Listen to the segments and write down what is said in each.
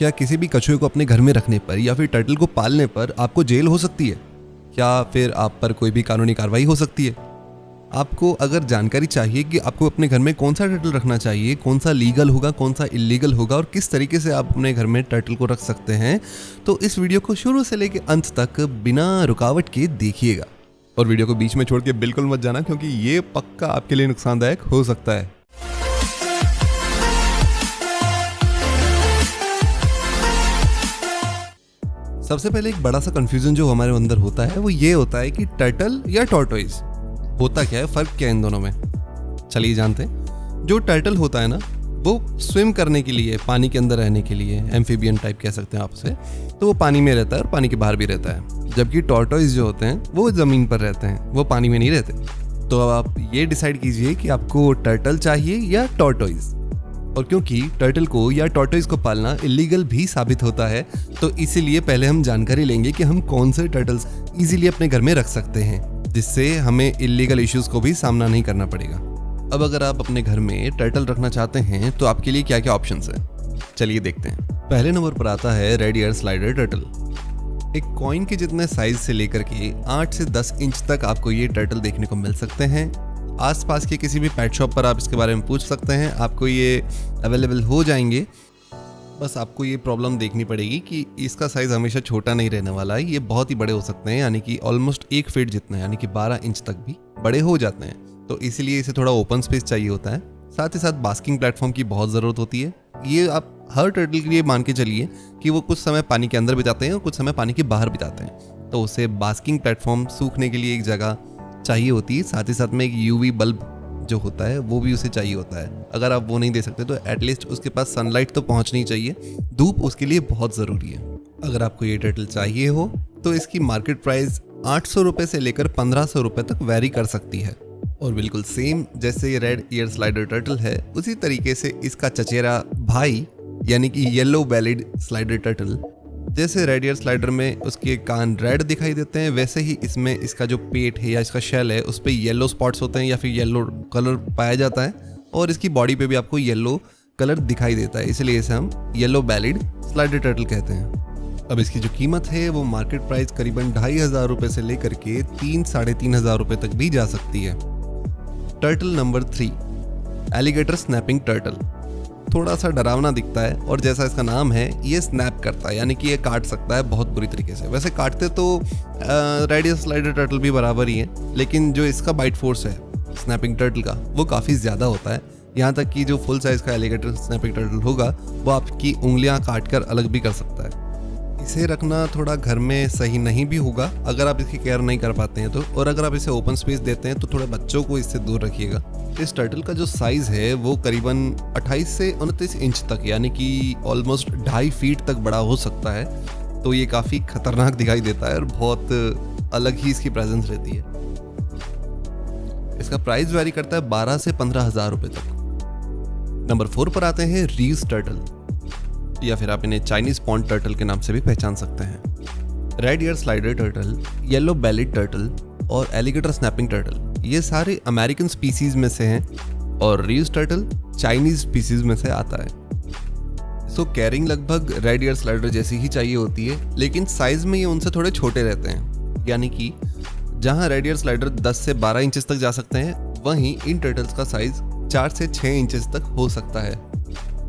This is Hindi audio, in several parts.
क्या किसी भी कछुए को अपने घर में रखने पर या फिर टर्टल को पालने पर आपको जेल हो सकती है? क्या फिर आप पर कोई भी कानूनी कार्रवाई हो सकती है? आपको अगर जानकारी चाहिए कि आपको अपने घर में कौन सा टर्टल रखना चाहिए, कौन सा लीगल होगा, कौन सा इलीगल होगा और किस तरीके से आप अपने घर में टर्टल को रख सकते हैं, तो इस वीडियो को शुरू से लेकर अंत तक बिना रुकावट के देखिएगा। और वीडियो को बीच में छोड़ के बिल्कुल मत जाना, क्योंकि ये पक्का आपके लिए नुकसानदायक हो सकता है। सबसे पहले एक बड़ा सा कंफ्यूजन जो हमारे अंदर होता है वो ये होता है कि टर्टल या टॉर्टोइज होता क्या है, फर्क क्या है इन दोनों में। चलिए जानते हैं। जो टर्टल होता है ना, वो स्विम करने के लिए, पानी के अंदर रहने के लिए, एम्फीबियन टाइप कह सकते हैं आप उसे, तो वो पानी में रहता है और पानी के बाहर भी रहता है। जबकि टॉर्टोइज जो होते हैं वो ज़मीन पर रहते हैं, वो पानी में नहीं रहते। तो अब आप ये डिसाइड कीजिए कि आपको टर्टल चाहिए या टॉर्टोइज। और क्योंकि टर्टल को या टॉर्टोइज को पालना इलीगल भी साबित होता है, तो इसीलिए पहले हम जानकारी लेंगे कि हम कौन से टर्टल्स इजीली अपने घर में रख सकते हैं, जिससे हमें इलीगल इश्यूज को भी सामना नहीं करना पड़ेगा। अब अगर आप अपने घर में टर्टल रखना चाहते हैं तो आपके लिए क्या क्या ऑप्शंस हैं, चलिए देखते हैं। पहले नंबर पर आता है रेड ईयर स्लाइडर टर्टल। एक कॉइन के जितने साइज से लेकर के 8 से 10 इंच तक आपको ये टर्टल देखने को मिल सकते हैं। आसपास के किसी भी पेट शॉप पर आप इसके बारे में पूछ सकते हैं, आपको ये अवेलेबल हो जाएंगे। बस आपको ये प्रॉब्लम देखनी पड़ेगी कि इसका साइज़ हमेशा छोटा नहीं रहने वाला है, ये बहुत ही बड़े हो सकते हैं, यानी कि ऑलमोस्ट 1 फीट जितने, यानी कि 12 इंच तक भी बड़े हो जाते हैं। तो इसीलिए इसे थोड़ा ओपन स्पेस चाहिए होता है। साथ ही साथ बास्किंग प्लेटफॉर्म की बहुत ज़रूरत होती है। ये आप हर टर्टल के लिए मान के चलिए कि वो कुछ समय पानी के अंदर बिताते हैं और कुछ समय पानी के बाहर बिताते हैं, तो उसे बास्किंग प्लेटफॉर्म, सूखने के लिए एक जगह चाहिए होती है। साथ ही साथ में एक यूवी बल्ब जो होता है वो भी उसे चाहिए होता है। अगर आप वो नहीं दे सकते तो एटलीस्ट उसके पास सनलाइट तो पहुंचनी चाहिए, धूप उसके लिए बहुत ज़रूरी है। अगर आपको ये टर्टल चाहिए हो तो इसकी मार्केट प्राइस 800 रुपये से लेकर 1500 रुपये तक वेरी कर सकती है। और बिल्कुल सेम जैसे ये रेड ईयर स्लाइडर टर्टल है, उसी तरीके से इसका चचेरा भाई यानी कि येलो बेलिड स्लाइडर टर्टल, जैसे रेड ईयर स्लाइडर में उसके कान रेड दिखाई देते हैं, वैसे ही इसमें इसका जो पेट है या इसका शेल है उस पर येलो स्पॉट्स होते हैं या फिर येलो कलर पाया जाता है, और इसकी बॉडी पे भी आपको येलो कलर दिखाई देता है, इसलिए इसे हम येलो बेलिड स्लाइडर टर्टल कहते हैं। अब इसकी जो कीमत है वो मार्केट प्राइस करीबन 2500 रुपये से लेकर के 3-3,500 रुपये तक भी जा सकती है। Turtle number 3, alligator snapping turtle. थोड़ा सा डरावना दिखता है और जैसा इसका नाम है ये स्नैप करता है, यानी कि ये काट सकता है बहुत बुरी तरीके से। वैसे काटते तो रेड ईयर स्लाइडर टर्टल भी बराबर ही है, लेकिन जो इसका बाइट फोर्स है स्नैपिंग टर्टल का वो काफ़ी ज़्यादा होता है। यहाँ तक कि जो फुल साइज़ का एलिगेटर स्नैपिंग टर्टल होगा वो आपकी उंगलियाँ काट कर अलग भी कर सकता है। इसे रखना थोड़ा घर में सही नहीं भी होगा अगर आप इसकी केयर नहीं कर पाते हैं तो, और अगर आप इसे ओपन स्पेस देते हैं तो थोड़े बच्चों को इससे दूर रखिएगा। इस टर्टल का जो साइज़ है वो करीबन 28 से 29 इंच तक, यानी कि ऑलमोस्ट 2.5 फीट तक बड़ा हो सकता है। तो ये काफ़ी खतरनाक दिखाई देता है और बहुत अलग ही इसकी प्रेजेंस रहती है। इसका प्राइस वेरी करता है 12 से 15,000 रुपये तक। नंबर 4 पर आते हैं रीस टर्टल, या फिर आप इन्हें चाइनीज पॉन्ड टर्टल के नाम से भी पहचान सकते हैं। Red year slider turtle, yellow bellied turtle और एलिगेटर स्नैपिंग टर्टल ये सारे अमेरिकन स्पीसीज में से हैं, और रीस टर्टल चाइनीज स्पीसीज में से आता है। सो कैरिंग लगभग रेड ईयर स्लाइडर जैसी ही चाहिए होती है, लेकिन साइज में ये उनसे थोड़े छोटे रहते हैं। यानी कि जहां रेड ईयर स्लाइडर 10 से 12 इंचेस तक जा सकते हैं, वहीं इन टर्टल्स का साइज 4 से 6 इंचेस तक हो सकता है।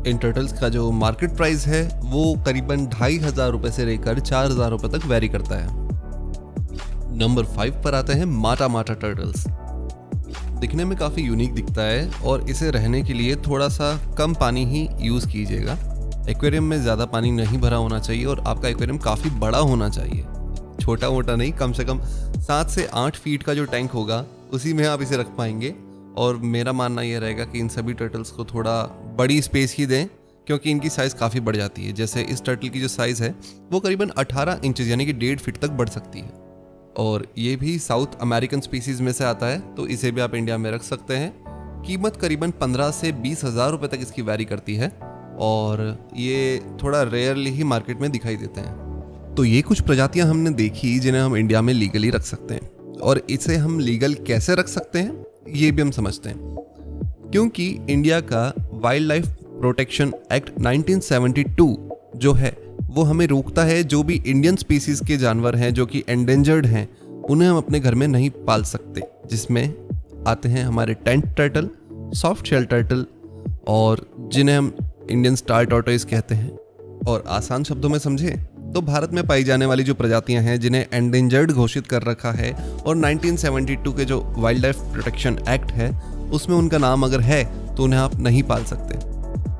इन टर्टल्स का जो मार्केट प्राइस है वो करीबन 2500 रुपये से लेकर 4000 रुपये तक वेरी करता है। नंबर 5 पर आते हैं माटा माटा टर्टल्स। दिखने में काफ़ी यूनिक दिखता है और इसे रहने के लिए थोड़ा सा कम पानी ही यूज़ कीजिएगा। एक्वेरियम में ज़्यादा पानी नहीं भरा होना चाहिए और आपका एक्वेरियम काफ़ी बड़ा होना चाहिए, छोटा मोटा नहीं। कम से कम 7 से 8 फीट का जो टैंक होगा उसी में आप इसे रख पाएंगे। और मेरा मानना यह रहेगा कि इन सभी टर्टल्स को थोड़ा बड़ी स्पेस ही दें, क्योंकि इनकी साइज़ काफ़ी बढ़ जाती है। जैसे इस टर्टल की जो साइज़ है वो करीबन 18 इंचेस यानी कि 1.5 फीट तक बढ़ सकती है, और ये भी साउथ अमेरिकन स्पीसीज में से आता है, तो इसे भी आप इंडिया में रख सकते हैं। कीमत करीबन 15 से 20,000 रुपये तक इसकी वैरी करती है, और ये थोड़ा रेयरली ही मार्केट में दिखाई देते हैं। तो ये कुछ प्रजातियां हमने देखी जिन्हें हम इंडिया में लीगली रख सकते हैं, और इसे हम लीगल कैसे रख सकते हैं ये भी हम समझते हैं। क्योंकि इंडिया का वाइल्ड लाइफ प्रोटेक्शन एक्ट 1972 जो है वो हमें रोकता है। जो भी इंडियन स्पीसीज के जानवर हैं जो कि एंडेंजर्ड हैं, उन्हें हम अपने घर में नहीं पाल सकते, जिसमें आते हैं हमारे tent turtle, soft shell turtle और जिन्हें हम इंडियन स्टार टॉर्टोइस कहते हैं। और आसान शब्दों में समझे तो भारत में पाई जाने वाली जो प्रजातियां हैं जिन्हें एंडेंजर्ड घोषित कर रखा है और 1972 के जो वाइल्ड लाइफ प्रोटेक्शन एक्ट है उसमें उनका नाम अगर है तो उन्हें आप नहीं पाल सकते।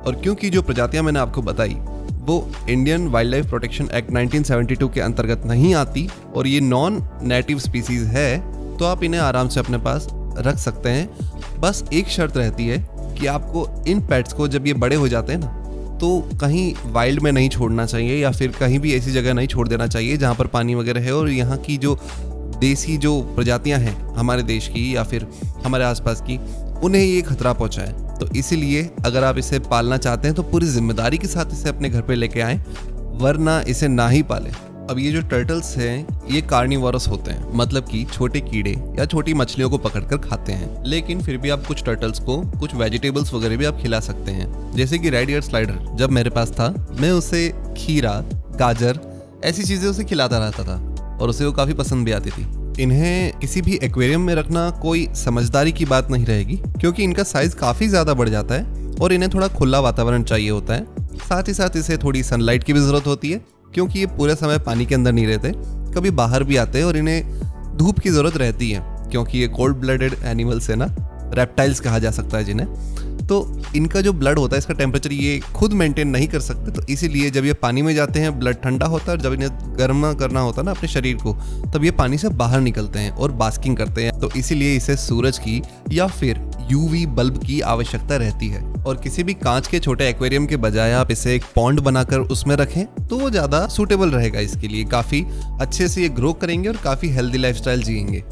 और क्योंकि जो प्रजातियां मैंने आपको बताई वो Indian wild life protection act 1972 के अंतर्गत नहीं आती और ये नॉन नेटिव स्पीसीज है, तो आप इन्हें आराम से अपने पास रख सकते हैं। बस एक शर्त रहती है कि आपको इन पेट्स को जब ये बड़े हो जाते हैं ना, तो कहीं वाइल्ड में नहीं छोड़ना चाहिए या फिर कहीं भी ऐसी जगह नहीं छोड़ देना चाहिए जहाँ पर पानी वगैरह है और यहाँ की जो देसी जो प्रजातियाँ हैं हमारे देश की या फिर हमारे आसपास की, उन्हें ये खतरा पहुँचाए। तो इसीलिए अगर आप इसे पालना चाहते हैं तो पूरी जिम्मेदारी के साथ इसे अपने घर पे लेके आएँ, वरना इसे ना ही पालें। अब ये जो टर्टल्स हैं ये कार्निवोरस होते हैं, मतलब कि छोटे कीड़े या छोटी मछलियों को पकड़कर खाते हैं। लेकिन फिर भी आप कुछ टर्टल्स को कुछ वेजिटेबल्स वगैरह भी आप खिला सकते हैं। जैसे कि रेड ईयर स्लाइडर जब मेरे पास था, मैं उसे खीरा, गाजर ऐसी चीज़ें उसे खिलाता रहता था और उसे वो काफ़ी पसंद भी आती थी। इन्हें किसी भी एक्वेरियम में रखना कोई समझदारी की बात नहीं रहेगी, क्योंकि इनका साइज काफ़ी ज़्यादा बढ़ जाता है और इन्हें थोड़ा खुला वातावरण चाहिए होता है। साथ ही साथ इसे थोड़ी सनलाइट की भी ज़रूरत होती है, क्योंकि ये पूरे समय पानी के अंदर नहीं रहते, कभी बाहर भी आते हैं और इन्हें धूप की ज़रूरत रहती है, क्योंकि ये कोल्ड ब्लडेड एनिमल्स है ना, रेप्टाइल्स कहा जा सकता है जिन्हें। तो इनका जो ब्लड होता है इसका टेम्परेचर ये खुद मेंटेन नहीं कर सकते, तो इसीलिए जब ये पानी में जाते हैं ब्लड ठंडा होता है और जब इन्हें गर्म करना होता है ना अपने शरीर को, तब ये पानी से बाहर निकलते हैं और बास्किंग करते हैं। तो इसीलिए इसे सूरज की या फिर यूवी बल्ब की आवश्यकता रहती है। और किसी भी कांच के छोटे एक्वेरियम के बजाय आप इसे एक पॉन्ड बनाकर उसमें रखें तो वो ज़्यादा सूटेबल रहेगा इसके लिए। काफ़ी अच्छे से ये ग्रो करेंगे और काफ़ी हेल्दी लाइफस्टाइल जिएंगे।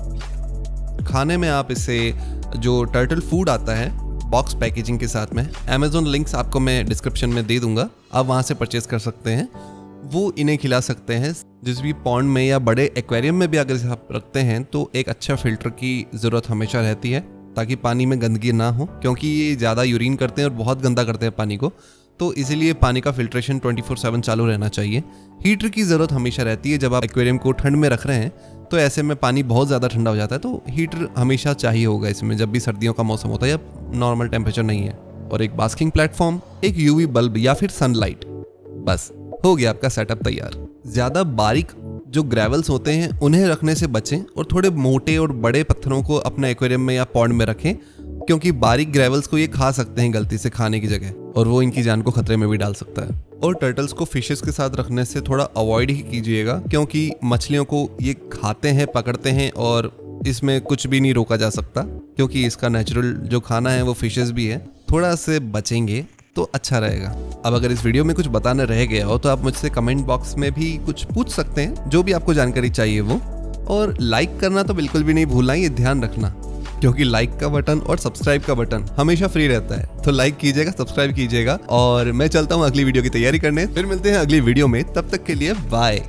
खाने में आप इसे जो टर्टल फूड आता है बॉक्स पैकेजिंग के साथ में, अमेज़ॉन लिंक्स आपको मैं डिस्क्रिप्शन में दे दूंगा, आप वहाँ से परचेज कर सकते हैं, वो इन्हें खिला सकते हैं। जिस भी पॉन्ड में या बड़े एक्वेरियम में भी अगर इसे आप रखते हैं तो एक अच्छा फिल्टर की ज़रूरत हमेशा रहती है, ताकि पानी में गंदगी ना हो, क्योंकि ये ज़्यादा यूरिन करते हैं और बहुत गंदा करते हैं पानी को। तो इसीलिए पानी का फिल्ट्रेशन 24/7 चालू रहना चाहिए। हीटर की ज़रूरत हमेशा रहती है। जब आप एक्वेरियम को ठंड में रख रहे हैं तो ऐसे में पानी बहुत ज़्यादा ठंडा हो जाता है, तो हीटर हमेशा चाहिए होगा इसमें जब भी सर्दियों का मौसम होता है या नॉर्मल टेम्परेचर नहीं है। और एक बास्किंग प्लेटफॉर्म, एक यूवी बल्ब या फिर सनलाइट, बस हो गया आपका सेटअप तैयार। ज़्यादा बारीक जो ग्रेवल्स होते हैं उन्हें रखने से बचें और थोड़े मोटे और बड़े पत्थरों को अपने एक्वेरियम में या पॉन्ड में रखें, क्योंकि बारीक ग्रेवल्स को ये खा सकते हैं गलती से खाने की जगह, और वो इनकी जान को खतरे में भी डाल सकता है। और टर्टल्स को फिशेस के साथ रखने से थोड़ा अवॉइड ही कीजिएगा, क्योंकि मछलियों को ये खाते हैं, पकड़ते हैं और इसमें कुछ भी नहीं रोका जा सकता, क्योंकि इसका नेचुरल जो खाना है वो फिशेस भी है। थोड़ा से बचेंगे तो अच्छा रहेगा। अब अगर इस वीडियो में कुछ बताना रह गया हो तो आप मुझसे कमेंट बॉक्स में भी कुछ पूछ सकते हैं, जो भी आपको जानकारी चाहिए वो। और लाइक करना तो बिल्कुल भी नहीं भूलना, ये ध्यान रखना, क्योंकि लाइक का बटन और सब्सक्राइब का बटन हमेशा फ्री रहता है। तो लाइक कीजिएगा, सब्सक्राइब कीजिएगा, और मैं चलता हूँ अगली वीडियो की तैयारी करने। फिर मिलते हैं अगली वीडियो में, तब तक के लिए बाय।